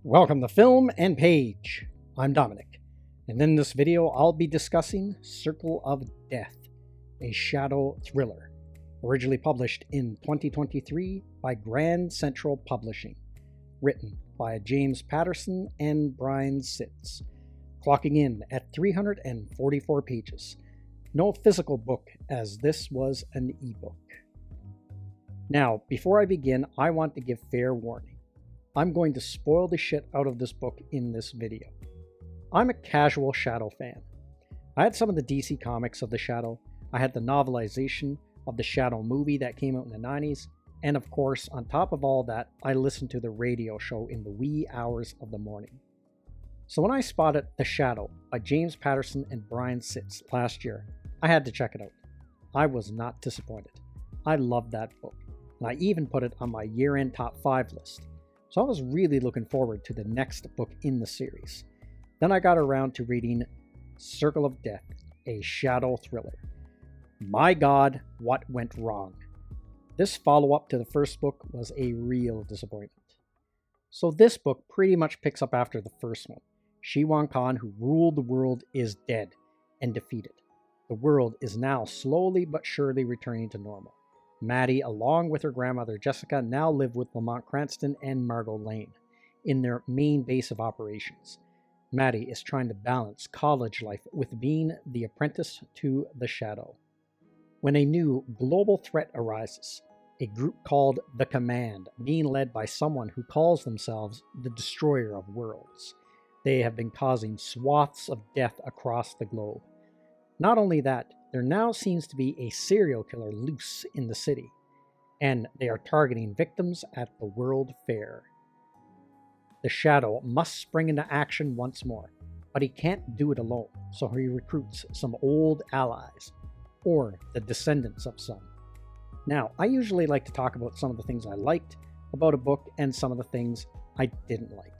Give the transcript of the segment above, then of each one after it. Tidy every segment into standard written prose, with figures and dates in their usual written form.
Welcome to Film and Page. I'm Dominic, and in this video I'll be discussing Circle of Death, a shadow thriller, originally published in 2023 by Grand Central Publishing, written by James Patterson and Brian Sitz, clocking in at 344 pages. No physical book, as this was an ebook. Now, before I begin, I want to give fair warning. I'm going to spoil the shit out of this book in this video. I'm a casual Shadow fan. I had some of the DC comics of the Shadow, I had the novelization of the Shadow movie that came out in the 90s, and of course, on top of all that, I listened to the radio show in the wee hours of the morning. So when I spotted The Shadow by James Patterson and Brian Sitz last year, I had to check it out. I was not disappointed. I loved that book, and I even put it on my year-end top 5 list. So I was really looking forward to the next book in the series. Then I got around to reading Circle of Death, a shadow thriller. My God, what went wrong? This follow-up to the first book was a real disappointment. So this book pretty much picks up after the first one. Shi Wan Khan, who ruled the world, is dead and defeated. The world is now slowly but surely returning to normal. Maddie, along with her grandmother Jessica, now live with Lamont Cranston and Margot Lane in their main base of operations. Maddie is trying to balance college life with being the apprentice to the Shadow. When a new global threat arises, a group called the Command, being led by someone who calls themselves the Destroyer of Worlds. They have been causing swaths of death across the globe. Not only that, there now seems to be a serial killer loose in the city, and they are targeting victims at the World Fair. The Shadow must spring into action once more, but he can't do it alone, so he recruits some old allies, or the descendants of some. Now, I usually like to talk about some of the things I liked about a book and some of the things I didn't like.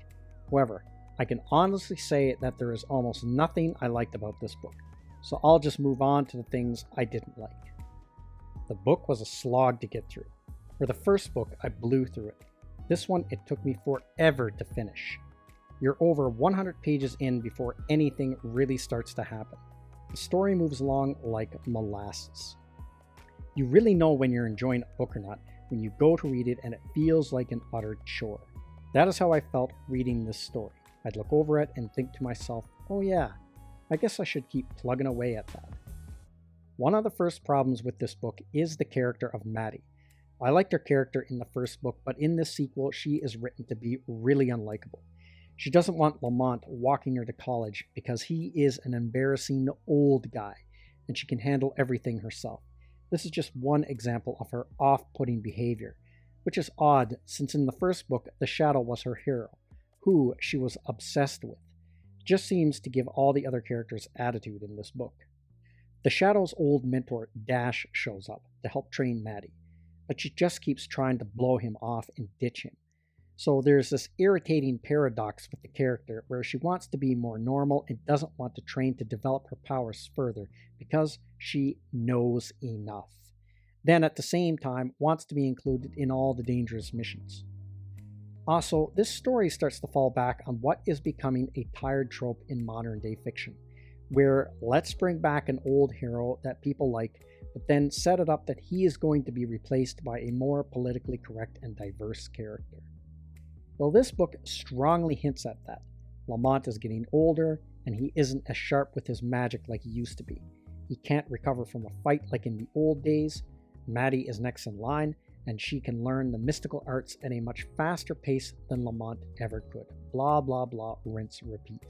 However, I can honestly say that there is almost nothing I liked about this book. So I'll just move on to the things I didn't like. The book was a slog to get through. For the first book, I blew through it. This one, it took me forever to finish. You're over 100 pages in before anything really starts to happen. The story moves along like molasses. You really know when you're enjoying a book or not when you go to read it and it feels like an utter chore. That is how I felt reading this story. I'd look over it and think to myself, oh yeah, I guess I should keep plugging away at that. One of the first problems with this book is the character of Maddie. I liked her character in the first book, but in this sequel, she is written to be really unlikable. She doesn't want Lamont walking her to college because he is an embarrassing old guy, and she can handle everything herself. This is just one example of her off-putting behavior, which is odd since in the first book, the Shadow was her hero, who she was obsessed with. Just seems to give all the other characters attitude in this book. The Shadow's old mentor, Dash, shows up to help train Maddie, but she just keeps trying to blow him off and ditch him. So there's this irritating paradox with the character where she wants to be more normal and doesn't want to train to develop her powers further because she knows enough. Then at the same time wants to be included in all the dangerous missions. Also, this story starts to fall back on what is becoming a tired trope in modern-day fiction, where let's bring back an old hero that people like, but then set it up that he is going to be replaced by a more politically correct and diverse character. Well, this book strongly hints at that. Lamont is getting older, and he isn't as sharp with his magic like he used to be. He can't recover from a fight like in the old days. Maddie is next in line, and she can learn the mystical arts at a much faster pace than Lamont ever could. Blah, blah, blah, rinse, repeat.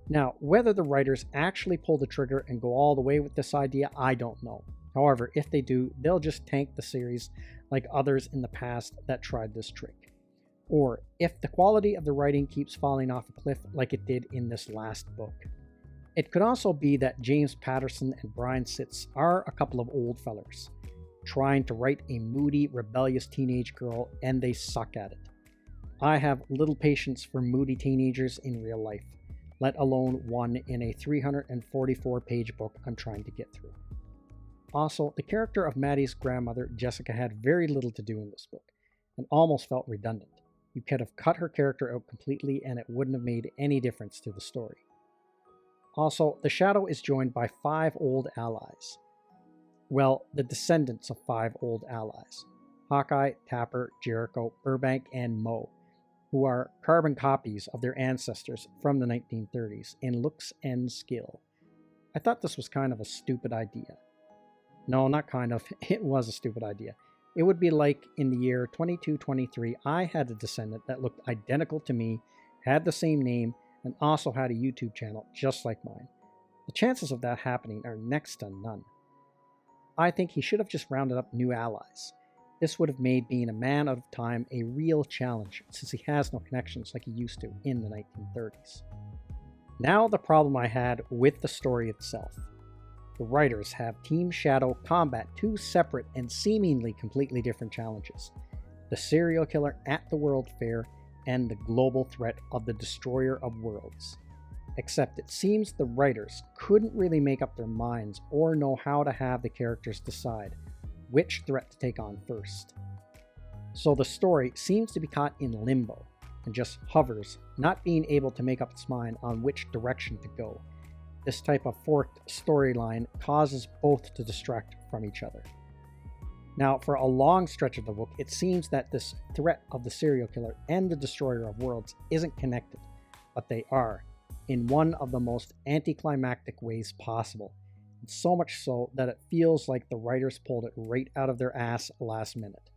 Now, whether the writers actually pull the trigger and go all the way with this idea, I don't know. However, if they do, they'll just tank the series like others in the past that tried this trick. Or if the quality of the writing keeps falling off a cliff like it did in this last book. It could also be that James Patterson and Brian Sitz are a couple of old fellers, trying to write a moody, rebellious teenage girl, and they suck at it. I have little patience for moody teenagers in real life, let alone one in a 344-page book I'm trying to get through. Also, the character of Maddie's grandmother, Jessica, had very little to do in this book, and almost felt redundant. You could have cut her character out completely and it wouldn't have made any difference to the story. Also, the Shadow is joined by 5 old allies. Well, the descendants of 5 old allies. Hawkeye, Tapper, Jericho, Burbank, and Moe, who are carbon copies of their ancestors from the 1930s in looks and skill. I thought this was kind of a stupid idea. No, not kind of. It was a stupid idea. It would be like in the year 2223, I had a descendant that looked identical to me, had the same name, and also had a YouTube channel just like mine. The chances of that happening are next to none. I think he should have just rounded up new allies. This would have made being a man out of time a real challenge, since he has no connections like he used to in the 1930s. Now the problem I had with the story itself. The writers have Team Shadow combat 2 separate and seemingly completely different challenges. The serial killer at the World Fair and the global threat of the Destroyer of Worlds. Except it seems the writers couldn't really make up their minds or know how to have the characters decide which threat to take on first. So the story seems to be caught in limbo and just hovers, not being able to make up its mind on which direction to go. This type of forked storyline causes both to distract from each other. Now, for a long stretch of the book, it seems that this threat of the serial killer and the Destroyer of Worlds isn't connected, but they are, in one of the most anticlimactic ways possible. And so much so that it feels like the writers pulled it right out of their ass last minute.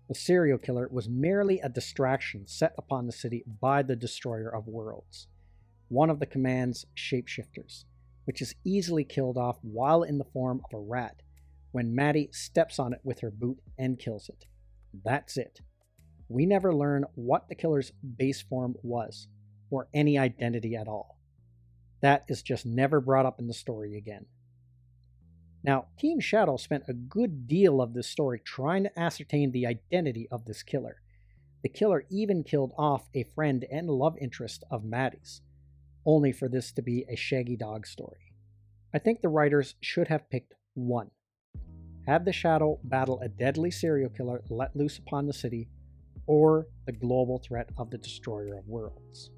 The serial killer was merely a distraction set upon the city by the Destroyer of Worlds, one of the command's shapeshifters, which is easily killed off while in the form of a rat, when Maddie steps on it with her boot and kills it. That's it. We never learn what the killer's base form was, or any identity at all. That is just never brought up in the story again. Now, Team Shadow spent a good deal of this story trying to ascertain the identity of this killer. The killer even killed off a friend and love interest of Maddie's, only for this to be a Shaggy Dog story. I think the writers should have picked one. Have the Shadow battle a deadly serial killer let loose upon the city, or the global threat of the Destroyer of Worlds.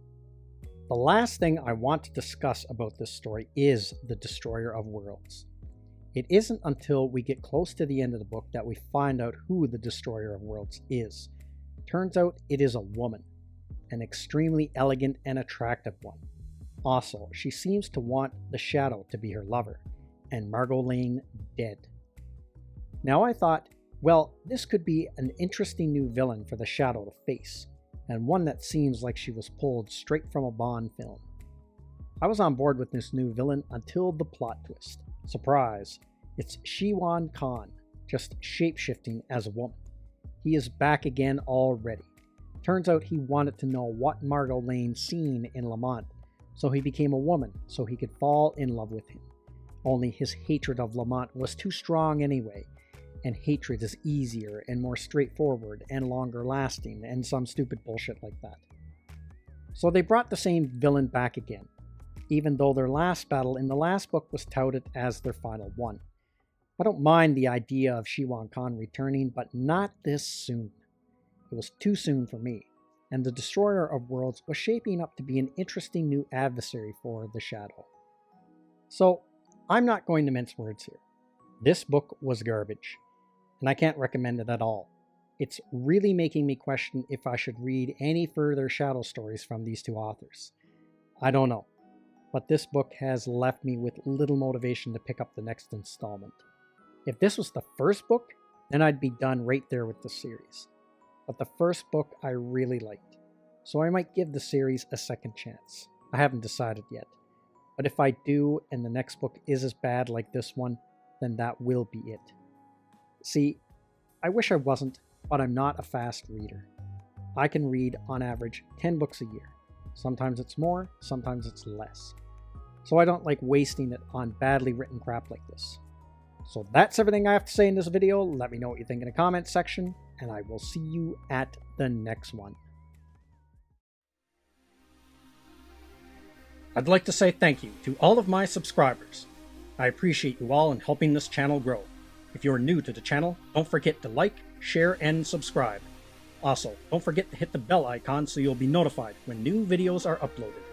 The last thing I want to discuss about this story is the Destroyer of Worlds. It isn't until we get close to the end of the book that we find out who the Destroyer of Worlds is. Turns out it is a woman, an extremely elegant and attractive one. Also, she seems to want the Shadow to be her lover, and Margot Lane dead. Now I thought, well, this could be an interesting new villain for the Shadow to face, and one that seems like she was pulled straight from a Bond film. I was on board with this new villain until the plot twist. Surprise, it's Shiwan Khan, just shapeshifting as a woman. He is back again already. Turns out he wanted to know what Margot Lane seen in Lamont, so he became a woman so he could fall in love with him. Only his hatred of Lamont was too strong anyway, and hatred is easier and more straightforward and longer lasting and some stupid bullshit like that. So they brought the same villain back again, even though their last battle in the last book was touted as their final one. I don't mind the idea of Shiwan Khan returning, but not this soon. It was too soon for me, and the Destroyer of Worlds was shaping up to be an interesting new adversary for the Shadow. So, I'm not going to mince words here. This book was garbage, and I can't recommend it at all. It's really making me question if I should read any further Shadow stories from these 2 authors. I don't know, but this book has left me with little motivation to pick up the next installment. If this was the first book, then I'd be done right there with the series. But the first book I really liked, so I might give the series a second chance. I haven't decided yet, but if I do and the next book is as bad like this one, then that will be it. See, I wish I wasn't, but I'm not a fast reader. I can read, on average, 10 books a year. Sometimes it's more, sometimes it's less. So I don't like wasting it on badly written crap like this. So that's everything I have to say in this video. Let me know what you think in the comments section, and I will see you at the next one. I'd like to say thank you to all of my subscribers. I appreciate you all in helping this channel grow. If you're new to the channel, don't forget to like, share, and subscribe. Also, don't forget to hit the bell icon so you'll be notified when new videos are uploaded.